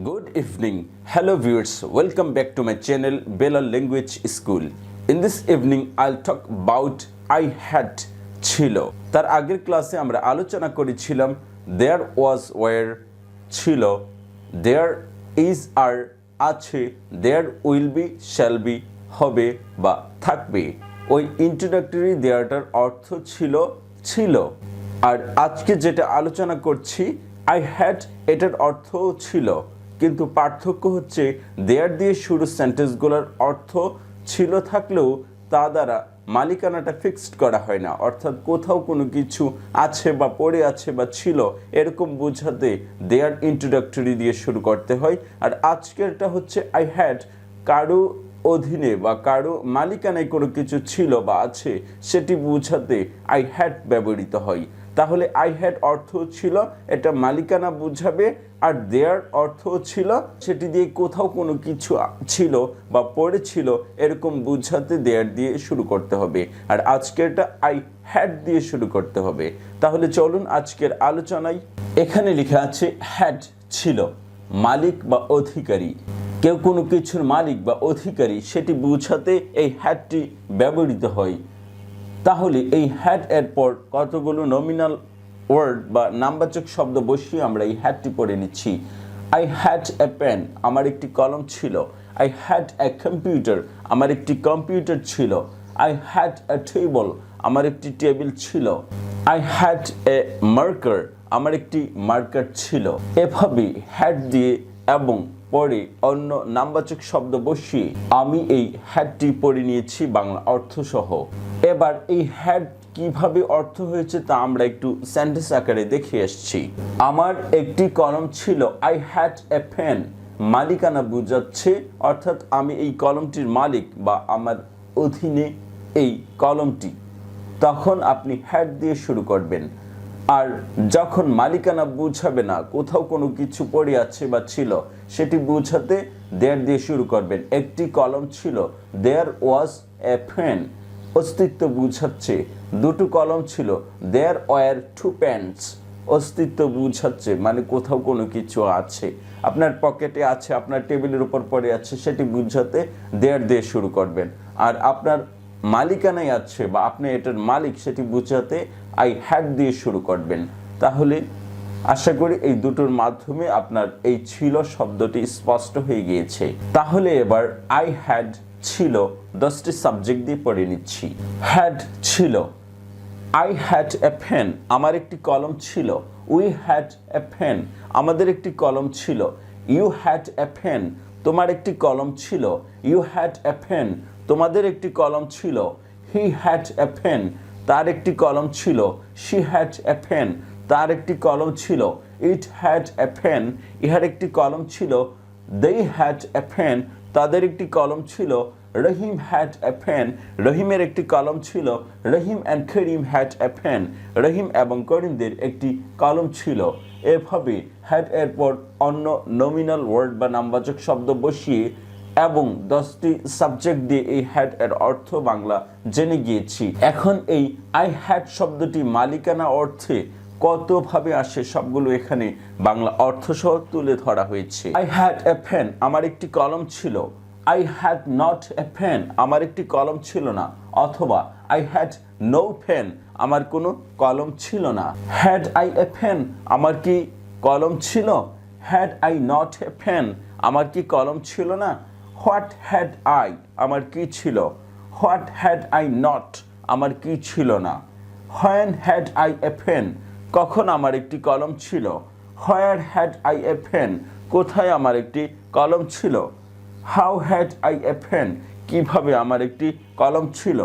Good evening. Hello viewers. Welcome back to my channel Balal Language School. In this evening I'll talk about I had ছিল। তার আগের ক্লাসে আমরা আলোচনা করেছিলাম there was where ছিল, there is আর আছে, there will be shall be হবে বা থাকবে। ওই ইন্ট্রোডাক্টরি দেয়ারটার অর্থ ছিল ছিল। আর আজকে যেটা আলোচনা করছি I had এটার অর্থ ছিল, কিন্তু পার্থক্য হচ্ছে দেয়ার দিয়ে শুরু সেন্টেন্সগুলোর অর্থ ছিল থাকলেও তা দ্বারা মালিকানাটা ফিক্সড করা হয় না, অর্থাৎ কোথাও কোনো কিছু আছে বা পড়ে আছে বা ছিল এরকম বোঝাতে দেয়ার ইন্ট্রোডাক্টরি দিয়ে শুরু করতে হয়। আর আজকেরটা হচ্ছে আই হ্যাড কারো অধীনে বা কারো মালিকানায় কোনো কিছু ছিল বা আছে সেটি বোঝাতে আই হ্যাড ব্যবহৃত হয়। তাহলে আই হ্যাড অর্থ ছিল এটা মালিকানা বোঝাবে, আর দেয়ার অর্থ ছিল সেটি দিয়ে কোথাও কোনো কিছু ছিল বা পড়েছিল এরকম বোঝাতে দেয়ার দিয়ে শুরু করতে হবে। আর আজকেরটা আই হ্যাড দিয়ে শুরু করতে হবে। তাহলে চলুন আজকের আলোচনায়। এখানে লেখা আছে হ্যাড ছিল, মালিক বা অধিকারী। কেউ কোনো কিছুর মালিক বা অধিকারী সেটি বোঝাতে এই হ্যাডটি ব্যবহৃত হয়। তাহলে এই হ্যাড এর পর কতগুলো নমিনাল ওয়ার্ড বা নামবাচক শব্দ বসিয়ে আমরা এই হ্যাডটি পড়ে নিচ্ছি। আই হ্যাড এ পেন, আমার একটি কলম ছিল। আই হ্যাড এ কম্পিউটার, আমার একটি কম্পিউটার ছিল। আই হ্যাড এ টেবল, আমার একটি টেবিল ছিল। আই হ্যাড এ মার্কার, আমার একটি মার্কার ছিল। এভাবে হ্যাড দিয়ে এবং পরে অন্য নামবাচক শব্দ বসিয়ে আমি এই হ্যাডটি পড়ে নিয়েছি বাংলা অর্থসহ। এবার এই হ্যাড কিভাবে অর্থ হয়েছে তা আমরা একটু সেন্টেন্স আকারে দেখে আসছি। আমার একটি কলম ছিল। আই হ্যাড এ পেন, মালিকানা বোঝাচ্ছে, অর্থাৎ আমি এই কলমটির মালিক বা আমার অধীনে এই কলমটি। তখন আপনি হ্যাড দিয়ে শুরু করবেন। আর যখন মালিকানা বুঝাবে না, কোথাও কোনো কিছু পড়ে আছে বা ছিল সেটি বুঝাতে দেয়ার দিয়ে শুরু করবেন। একটি কলম ছিল, দেয়ার ওয়াজ এ পেন, অস্তিত্ব বুঝাচ্ছে। দুটো কলম ছিল, দেয়ার ওয়ার টু পেন্স, অস্তিত্ব বুঝাচ্ছে, মানে কোথাও কোনো কিছু আছে, আপনার পকেটে আছে, আপনার টেবিলের উপর পড়ে আছে, সেটি বুঝাতে দেয়ার দিয়ে শুরু করবেন। আর আপনার মালিকানায় আছে বা আপনি এটার মালিক সেটি বুঝাতে আই হ্যাড দিয়ে শুরু করবেন। তাহলে আশা করি এই দুটোর মাধ্যমে আপনার এই ছিল শব্দটি স্পষ্ট হয়ে গিয়েছে। তাহলে এবার আই হ্যাড ছিল 10টি সাবজেক্ট দিয়ে পড়ে নিচ্ছি। হ্যাড ছিল, আই হ্যাড এ পেন, আমার একটি কলম ছিল। উই হ্যাড এ পেন, আমাদের একটি কলম ছিল। ইউ হ্যাড এ পেন, তোমার একটি কলম ছিল। ইউ হ্যাড এ পেন, তোমাদের একটি কলম ছিল। হি হ্যাড এ পেন, তার একটি কলম ছিল। শি হ্যাড এ পেন, তার একটি কলম ছিল। ইট হ্যাড এ পেন, ইহার একটি কলম ছিল। দে হ্যাড এ পেন, তাদের একটি কলম ছিল। রহিম হ্যাড এ পেন, রহিমের একটি কলম ছিল। Rahim and Karim had a pen, Rahim এবং করিমদের একটি কলম ছিল। এভাবে হ্যাড এর পর অন্য নমিনাল ওয়ার্ড বা নামবাচক শব্দ বসিয়ে এবং 10টি সাবজেক্ট দিয়ে এই হ্যাড এর অর্থ বাংলা জেনে গিয়েছি। এখন এই আই হ্যাড শব্দটি মালিকানা অর্থে কতভাবে আসে সবগুলো এখানে বাংলা অর্থসহ তুলে ধরা হয়েছে। আই হ্যাড এ পেন, আমার একটি কলম ছিল। I had not a pen, আমার একটি কলম ছিল না। অথবা আই হ্যাড নো পেন, আমার কোনো কলম ছিল না। হ্যাড আই এ পেন, আমার কি কলম ছিল? Had I not a pen, আমার কি কলম ছিল না? হোয়াট হ্যাড আই, আমার কি ছিল? হোয়াট হ্যাড আই নট, আমার কি ছিল না? When had I a pen, কখন আমার একটি কলম ছিল? Where had I a pen, কোথায় আমার একটি কলম ছিল? How had I a pen, কিভাবে আমার একটি কলম ছিল?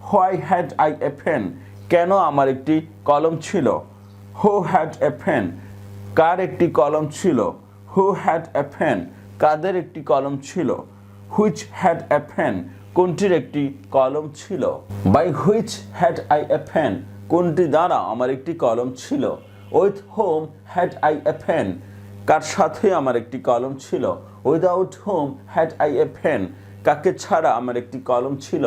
Why had I a pen, কেন আমার একটি কলম ছিল? হু হ্যাড এ পেন, কার একটি কলম ছিল? হু হ্যাড এ পেন, কাদের একটি কলম ছিল? হুইচ হ্যাড এ পেন, কোনটির একটি কলম ছিল? By which had I a pen, কোনটি দ্বারা আমার একটি কলম ছিল? With whom had I a pen, কার সাথে আমার একটি কলম ছিল? Without whom had I a pen, কাকে ছাড়া আমার একটি কলম ছিল?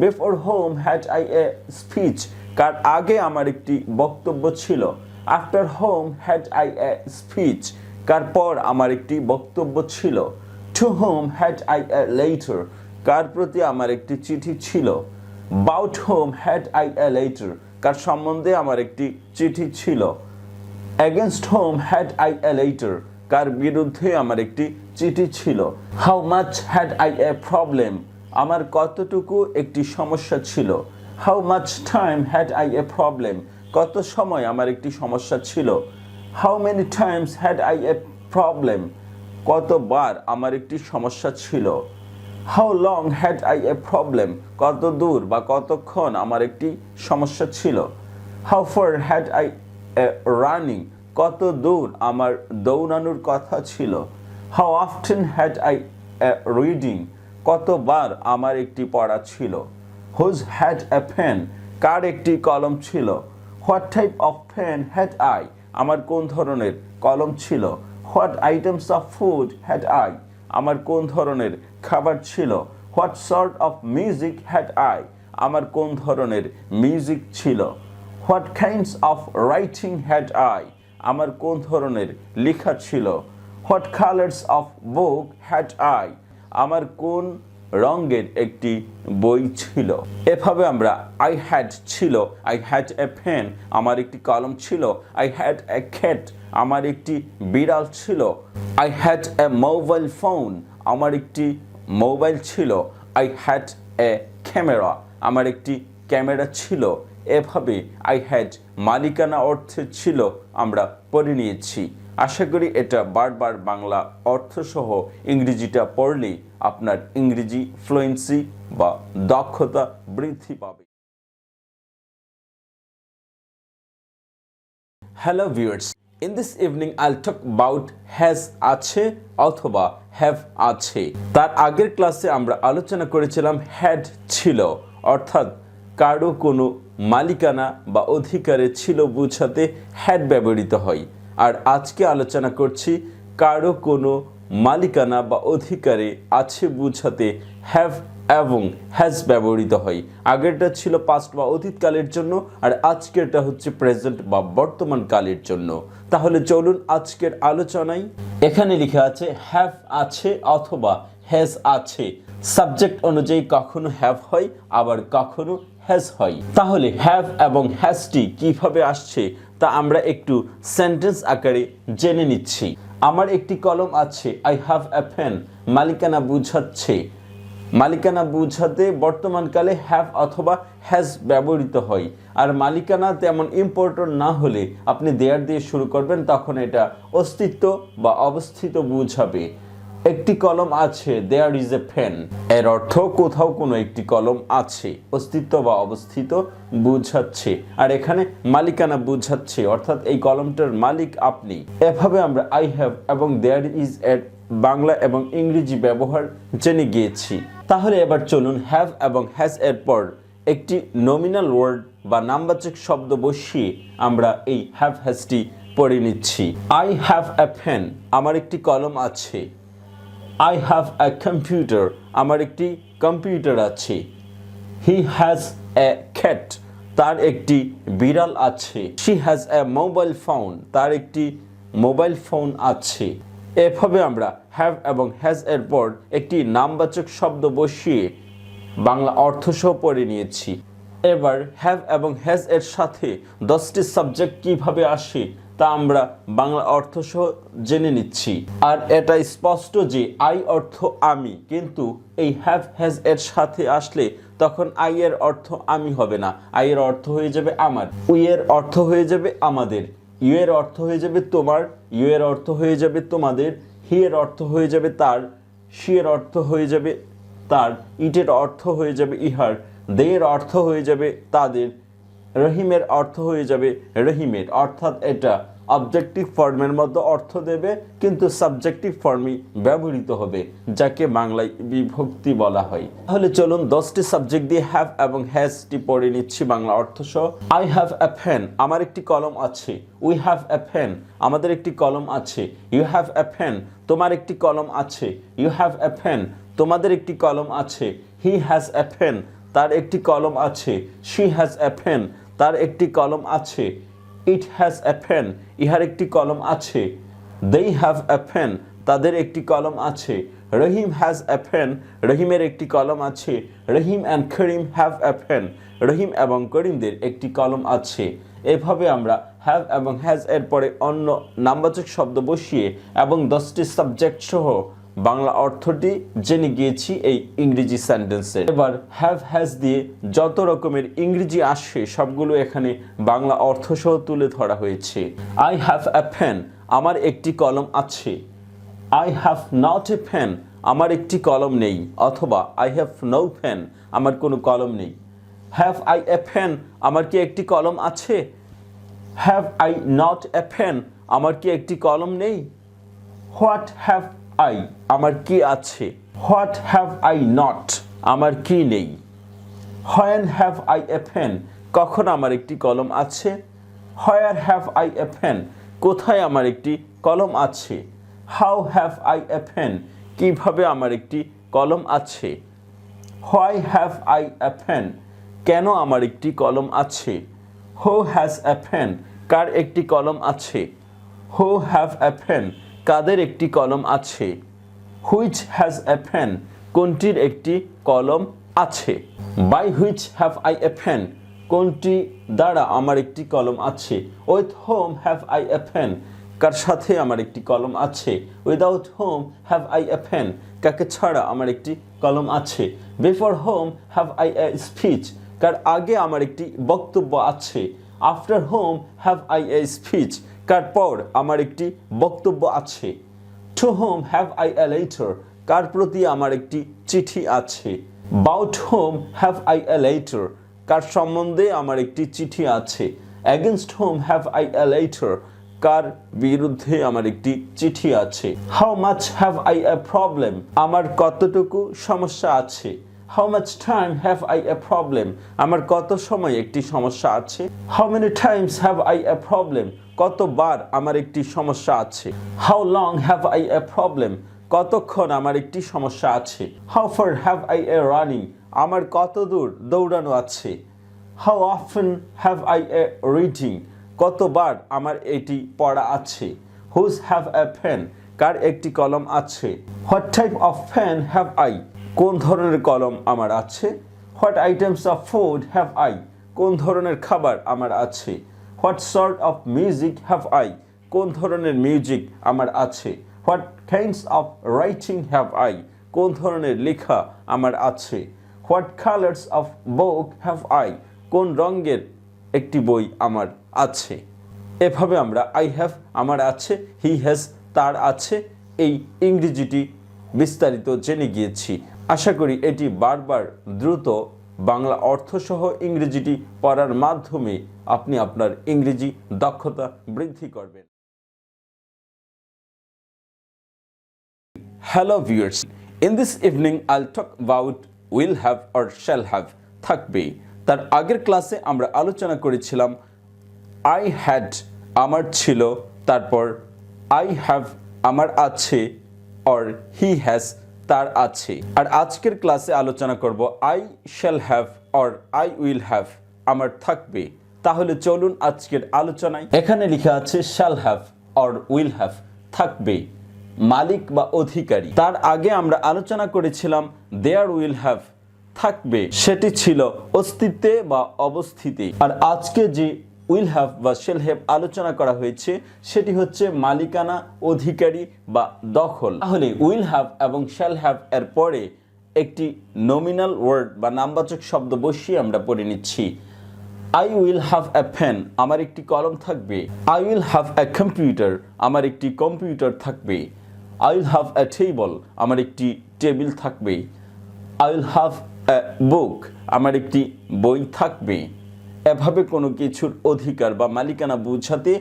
Before whom had I a speech, কার আগে আমার একটি বক্তব্য ছিল? After whom had I a speech, কার পর আমার একটি বক্তব্য ছিল। To whom had I a letter? কার প্রতি আমার একটি চিঠি ছিল। About whom had I a letter? কার সম্বন্ধে আমার একটি চিঠি ছিল। Against whom had I a letter? কার বিরুদ্ধে আমার একটি চিঠি ছিল। How much had I a problem? আমার কতটুকু একটি সমস্যা ছিল। How much time had I a problem? কত সময় আমার একটি সমস্যা ছিল। How many times had I a problem? কতবার আমার একটি সমস্যা ছিল। How long had I a problem? কত দূর বা কতক্ষণ আমার একটি সমস্যা ছিল। How far had I a running? কত দূর আমার দৌড়ানোর কথা ছিল। How often had I a reading? কতবার আমার একটি পড়া ছিল। Whose had a pen? কার একটি কলম ছিল। What type of pen had I? আমার কোন ধরনের কলম ছিল। What items of food had I? আমার কোন ধরনের খাবার ছিল। What sort of music had I? আমার কোন ধরনের মিউজিক ছিল। What kinds of writing had I? আমার কোন ধরনের লেখা ছিল। What colors of book had I? আমার কোন রঙের একটি বই ছিল। এভাবে আমরা I had ছিল, I had a pen, আমার একটি কলম ছিল। I had a cat, আমার একটি বিড়াল ছিল। I had a mobile phone, আমার একটি মোবাইল ছিল। I had a camera, আমার একটি ক্যামেরা ছিল। এভাবে I had মালিকানা অর্থে ছিল আমরা পড়ে নিয়েছি। আশা করি এটা বারবার বাংলা অর্থসহ ইংরেজিটা পড়লে আপনার ইংরেজি ফ্লুয়েন্সি বা দক্ষতা বৃদ্ধি পাবে। Hello viewers, in this evening I'll talk about has আছে অথবা have আছে। তার আগের ক্লাসে আমরা আলোচনা করেছিলাম had ছিল, অর্থাৎ কারো কোনো মালিকানা বা অধিকারে ছিল বোঝাতে had ব্যবহৃত হয়। আর আজকে আলোচনা করছি কারো কোনো মালিকানা বা অধিকারে আছে বোঝাতে have এবং has ব্যবহৃত হয়। আগেরটা ছিল পাস্ট বা অতীতকালের জন্য, আর আজকেরটা হচ্ছে প্রেজেন্ট বা বর্তমান কালের জন্য। তাহলে চলুন আজকের আলোচনায়। এখানে লেখা আছে have আছে অথবা has আছে। সাবজেক্ট অনুযায়ী কখনো have হয় আবার কখনো has হয়। তাহলে have এবং hasটি কিভাবে আসছে তা আমরা একটু সেন্টেন্স আকারে জেনে নিচ্ছি। আমার একটি কলম আছে, I have a pen, মালিকানা বুঝাচ্ছে। মালিকানা বুঝাতে বর্তমানকালে have অথবা has ব্যবহৃত হয়। আর মালিকানা তেমন ইম্পর্টেন্ট না হলে আপনি দেয়ার দিয়ে শুরু করবেন, তখন এটা অস্তিত্ব বা অবস্থিত বুঝাবে। একটি কলম আছে, দেয়ার ইজ এ পেন, এর অর্থ কোথাও কোনো একটি কলম আছে, অস্তিত্ব বা অবস্থিত বুঝাচ্ছে। আর এখানে মালিকানা বুঝাচ্ছে, অর্থাৎ এই কলমটার মালিক আপনি। এভাবে আমরা আই হ্যাভ এবং দেয়ার ইজ এর বাংলা এবং ইংরেজি ব্যবহার জেনে গিয়েছি। তাহলে এবার চলুন হ্যাভ এবং হ্যাজ এর পর একটি নমিনাল ওয়ার্ড বা নামবাচক শব্দ বসিয়ে আমরা এই হ্যাভ হ্যাজটি পড়ে নিচ্ছি। আই হ্যাভ এ পেন, আমার একটি কলম আছে। I have a computer, আমার একটি কম্পিউটার আছে। He has a cat, তার একটি বিড়াল আছে। She has a mobile phone, তার একটি মোবাইল ফোন আছে। এভাবে আমরা have এবং has এর পর একটি নামবাচক শব্দ বসিয়ে বাংলা অর্থসহ পড়ে নিয়েছি। এবার have এবং has এর সাথে 10টি সাবজেক্ট কিভাবে আসে তা আমরা বাংলা অর্থসহ জেনে নিচ্ছি। আর এটা স্পষ্ট যে আই অর্থ আমি, কিন্তু এই হ্যাভ হ্যাজ এর সাথে আসলে তখন আই এর অর্থ আমি হবে না, আই এর অর্থ হয়ে যাবে আমার, উই এর অর্থ হয়ে যাবে আমাদের, ইউ এর অর্থ হয়ে যাবে তোমার, ইউ এর অর্থ হয়ে যাবে তোমাদের, হি এর অর্থ হয়ে যাবে তার, শি এর অর্থ হয়ে যাবে তার, ইটের অর্থ হয়ে যাবে ইহার, দে এর অর্থ হয়ে যাবে তাদের, রহিমের অর্থ হয়ে যাবে রহিমের। অর্থাৎ এটা অবজেক্টিভ ফর্মের মধ্যে অর্থ দেবে, কিন্তু সাবজেক্টিভ ফর্মে ব্যবহৃত হবে, যাকে বাংলায় বিভক্তি বলা হয়। তাহলে চলুন 10টি সাবজেক্ট দিয়ে হ্যাভ এবং হ্যাজটি পড়ে নিচ্ছি বাংলা অর্থসহ। আই হ্যাভ এ পেন, আমার একটি কলম আছে। উই হ্যাভ এ পেন, আমাদের একটি কলম আছে। ইউ হ্যাভ এ পেন, তোমার একটি কলম আছে। ইউ হ্যাভ এ পেন, তোমাদের একটি কলম আছে। হি হ্যাজ এ পেন, তার একটি কলম আছে। শি হ্যাজ এ পেন, তার একটি কলম আছে। ইট হ্যাজ এ পেন, ইহার একটি কলম আছে। they have a pen, তাদের একটি কলম আছে। রহিম has a pen, রহিমের একটি কলম আছে। রহিম and Karim have a pen, রহিম এবং করিমদের একটি কলম আছে। এভাবে আমরা have এবং has এর পরে অন্য নামবাচক শব্দ বসিয়ে এবং 10টি সাবজেক্ট সহ বাংলা অর্থটি জেনে গিয়েছি এই ইংরেজি সেন্টেন্সে। এবার হ্যাভ হ্যাজ দিয়ে যত রকমের ইংরেজি আসে সবগুলো এখানে বাংলা অর্থ সহ তুলে ধরা হয়েছে। আই হ্যাভ এ পেন, আমার একটি কলম আছে। I have not a pen, আমার একটি কলম নেই। অথবা আই হ্যাভ নো পেন, আমার কোনো কলম নেই। হ্যাভ আই এ পেন, আমার কি একটি কলম আছে? Have I not a pen, আমার কি একটি কলম নেই? হোয়াট হ্যাভ আই, আমার কি আছে? হোয়াট হ্যাভ আই নট, আমার কি নেই? When have I a pen, কখন আমার একটি কলম আছে? Where have I a pen, কোথায় আমার একটি কলম আছে? How have I a pen, কিভাবে আমার একটি কলম আছে? Why have I a pen, কেন আমার একটি কলম আছে? হু হ্যাজ এ পেন, কার একটি কলম আছে? হু হ্যাভ এ পেন, কাদের একটি কলম আছে? হুইচ হ্যাজ এ পেন, কোনটির একটি কলম আছে? By which have I a pen, কোনটি দ্বারা আমার একটি কলম আছে? With whom have I a pen, কার সাথে আমার একটি কলম আছে? Without whom have I a pen, কাকে ছাড়া আমার একটি কলম আছে? Before whom have I a speech, কার আগে আমার একটি বক্তব্য আছে? After whom have I a speech, কার পর আমার একটি বক্তব্য আছে? To whom have I a letter, কার প্রতি আমার একটি চিঠি আছে? About whom have I a letter, কার সম্বন্ধে আমার একটি চিঠি আছে? Against whom have I a letter, কার বিরুদ্ধে আমার একটি চিঠি আছে? How much have I a problem, আমার কতটুকু সমস্যা আছে? How much time have I a problem, আমার কত সময় একটি সমস্যা আছে? How many times have I a problem, কতবার আমার একটি সমস্যা আছে? How long have I a problem, কতক্ষণ আমার একটি সমস্যা আছে? How far have I a running, আমার কত দূর দৌড়ানো আছে? How often have I a reading, কতবার আমার এটি পড়া আছে? হুজ হ্যাভ এ পেন, কার একটি কলম আছে? What type of pen have I, কোন ধরনের কলম আমার আছে? What items of food have I, কোন ধরনের খাবার আমার আছে? What sort of music have I, কোন ধরনের মিউজিক আমার আছে? What kinds of writing have I, কোন ধরনের লেখা আমার আছে? What colours of book have I, কোন রঙের একটি বই আমার আছে? এভাবে আমরা আই হ্যাভ আমার আছে, হি হ্যাজ তার আছে, এই ইংরেজিটি বিস্তারিত জেনে গিয়েছি। আশা করি এটি বারবার দ্রুত বাংলা অর্থসহ ইংরেজিটি পড়ার মাধ্যমে আপনি আপনার ইংরেজি দক্ষতা বৃদ্ধি করবেন। Hello viewers, in this evening I'll talk about will have or shall have থাকবে। তার আগের ক্লাসে আমরা আলোচনা করেছিলাম I had আমার ছিল, তারপর I have আমার আছে, or he has তার আছে। আর আজকের ক্লাসে আলোচনা করব I shall have or I will have আমার থাকবে। তাহলে চলুন আজকের আলোচনায়। এখানে লেখা আছে shall have or will have থাকবে, মালিক বা অধিকারী। তার আগে আমরা আলোচনা করেছিলাম there will have থাকবে, সেটি ছিল অস্তিত্বে বা অবস্থিতি। আর আজকে যে উইল হ্যাভ বা শেল হ্যাভ আলোচনা করা হয়েছে সেটি হচ্ছে মালিকানা, অধিকারী বা দখল। তাহলে উইল হ্যাভ এবং শেল হ্যাভ এর পরে একটি নমিনাল ওয়ার্ড বা নামবাচক শব্দ বসিয়ে আমরা পড়ে নিচ্ছি। I will have a pen, আমার একটি কলম থাকবে। I will have a computer, আমার একটি কম্পিউটার থাকবে। I will have a table, আমার একটি টেবিল থাকবে। I will have a book, আমার একটি বই থাকবে। এভাবে কোনো কিছুর অধিকার বা মালিকানা বোঝাতে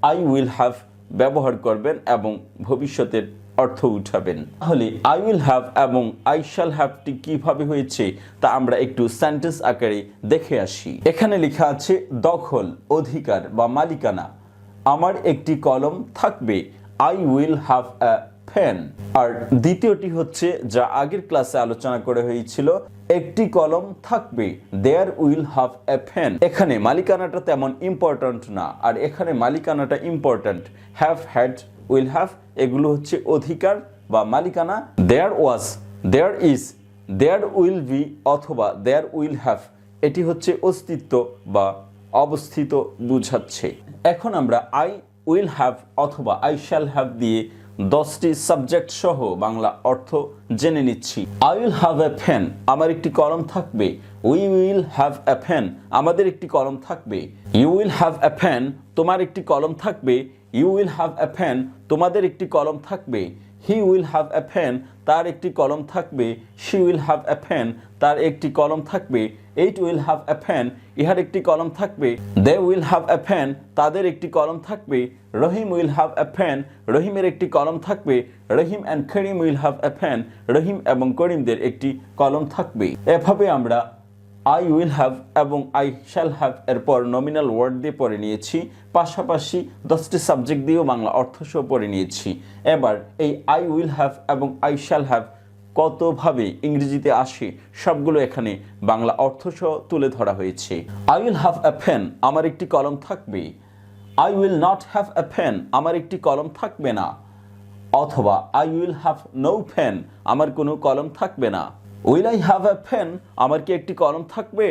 আই উইল হ্যাভ ব্যবহার করবেন এবং ভবিষ্যতের অর্থ উঠাবেন। তাহলে আই উইল হ্যাভ এবং আই শ্যাল হ্যাভটি কিভাবে হয়েছে তা আমরা একটু সেন্টেন্স আকারে দেখে আসি। এখানে লেখা আছে দখল, অধিকার বা মালিকানা। আমার একটি কলম থাকবে, I will have a pen. আর দ্বিতীয়টি হচ্ছে যা আগের ক্লাসে আলোচনা করা হয়েছিল, একটি কলম থাকবে, there will have a pen. এখানে মালিকানাটা তেমন ইম্পর্ট্যান্ট না, আর এখানে মালিকানাটা important. Have had will have এগুলো হচ্ছে অধিকার বা মালিকানা। There was, there is, there will be অথবা দেয়ার উইল হ্যাভ এটি হচ্ছে অস্তিত্ব বা অবস্থিত বুঝাচ্ছে। এখন আমরা আই উইল হ্যাভ অথবা আই শ্যাল হ্যাভ দিয়ে 10টি সাবজেক্ট সহ বাংলা অর্থ জেনে নিচ্ছি। I will have a pen, আমার একটি কলম থাকবে। We will have a pen, আমাদের একটি কলম থাকবে। You will have a pen, তোমার একটি কলম থাকবে। You will have a pen, তোমাদের একটি কলম থাকবে। He will have a pen, তার একটি কলম থাকবে। She will have a pen, তার একটি কলম থাকবে। It will have a pen, ইহার একটি কলম থাকবে। They will have a pen, তাদের একটি কলম থাকবে। Rahim will have a pen, রহিমের একটি কলম থাকবে। Rahim and Karim will have a pen, Rahim এবং করিমদের একটি কলম থাকবে। এভাবে আমরা আই উইল হ্যাভ এবং আই শ্যাল হ্যাভ এরপর নমিনাল ওয়ার্ড দিয়ে পড়ে নিয়েছি, পাশাপাশি 10টি সাবজেক্ট দিয়েও বাংলা অর্থসহ পড়ে নিয়েছি। এবার এই আই উইল হ্যাভ এবং আই শ্যাল হ্যাভ কতভাবে ইংরেজিতে আসে সবগুলো এখানে বাংলা অর্থসহ তুলে ধরা হয়েছে। I will have a pen, আমার একটি কলম থাকবে। I will not have a pen, আমার একটি কলম থাকবে না। অথবা I will have no pen, আমার কোনো কলম থাকবে না। Will I have a pen, আমার কি একটি কলম থাকবে।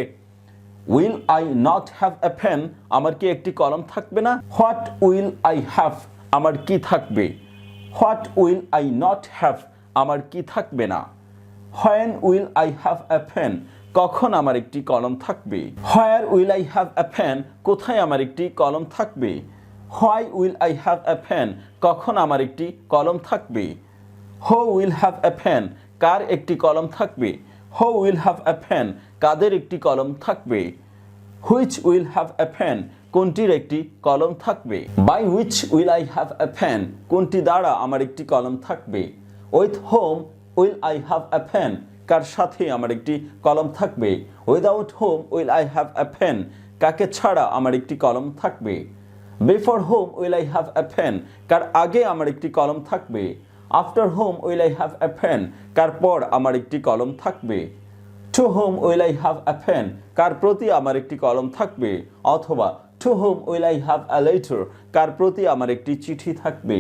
Will I not have a pen, আমার কি একটি কলম থাকবে না। হোয়াট উইল আই হ্যাভ, আমার কি থাকবে। What will I not have, আমার কি থাকবে না। When will I have a pen, কখন আমার একটি কলম থাকবে। Where will I have a pen, কোথায় আমার একটি কলম থাকবে। Why will I have a pen, কখন আমার একটি কলম থাকবে। Who will have a pen, কার একটি কলম থাকবে। Who will have a pen, কাদের একটি কলম থাকবে। Which will have a pen, কোনটির একটি কলম থাকবে। By which will I have a pen, কোনটি দ্বারা আমার একটি কলম থাকবে। With whom will I have a pen, কার সাথে আমার একটি কলম থাকবে। Without whom will I have a pen, কাকে ছাড়া আমার একটি কলম থাকবে। Before whom will I have a pen, কার আগে আমার একটি কলম থাকবে। After whom will I have a pen, কার পর আমার একটি কলম থাকবে। To whom will I have a pen, কার প্রতি আমার একটি কলম থাকবে। অথবা to whom will I have a letter, কার প্রতি আমার একটি চিঠি থাকবে।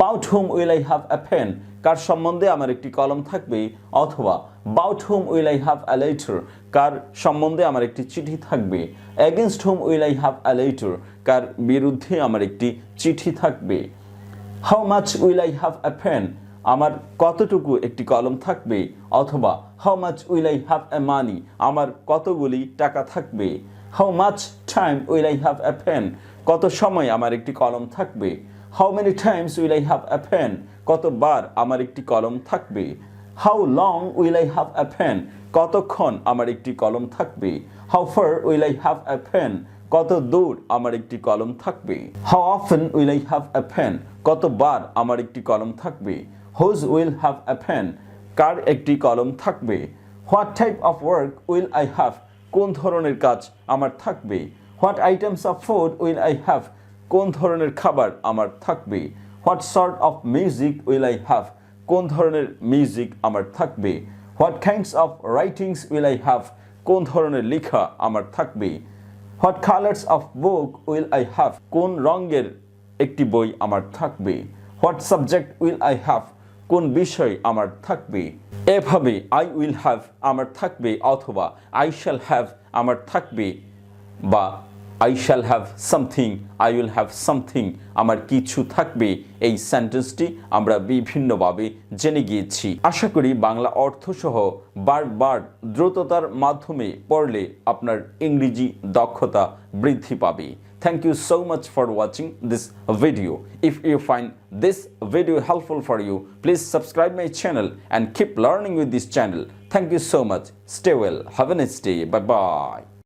About whom will I have a pen, কার সম্বন্ধে আমার একটি কলম থাকবে। অথবা about whom will I have a letter, কার সম্বন্ধে আমার একটি চিঠি থাকবে। Against whom will I have a letter, কার বিরুদ্ধে আমার একটি চিঠি থাকবে। How much will I have a pen, আমার কতটুকু একটি কলম থাকবে। অথবা how much will I have a money, আমার কতগুলি টাকা থাকবে। How much time will I have a pen, কত সময় আমার একটি কলম থাকবে। How many times will I have a pen, কতবার আমার একটি কলম থাকবে। How long will I have a pen, কতক্ষণ আমার একটি কলম থাকবে। How far will I have a pen, কত দূর আমার একটি কলম থাকবে। How often will I have a pen, কতবার আমার একটি কলম থাকবে। Whose will have a pen, কার একটি কলম থাকবে। What type of work will I have, কোন ধরনের কাজ আমার থাকবে। What items of food will I have, কোন ধরনের খাবার আমার থাকবে। What sort of music will I have, কোন ধরনের মিউজিক আমার থাকবে। What kinds of writings will I have, কোন ধরনের লেখা আমার থাকবে। What colours of book will I have, কোন রঙের একটি বই আমার থাকবে। What subject will I have, কোন বিষয় আমার থাকবে। এভাবে আই উইল হ্যাভ আমার থাকবে অথবা আই শ্যাল হ্যাভ আমার থাকবে বা I shall have something, I will have something, আমার কিছু থাকবে, এই সেন্টেন্সটি আমরা বিভিন্নভাবে জেনে গিয়েছি। আশা করি বাংলা অর্থসহ বারবার দ্রুততার মাধ্যমে পড়লে আপনার ইংরেজি দক্ষতা বৃদ্ধি পাবে। Thank you so much for watching this video. If you find this video helpful for you, please subscribe my channel and keep learning with this channel. Thank you so much. Stay well. Have a nice day. Bye bye.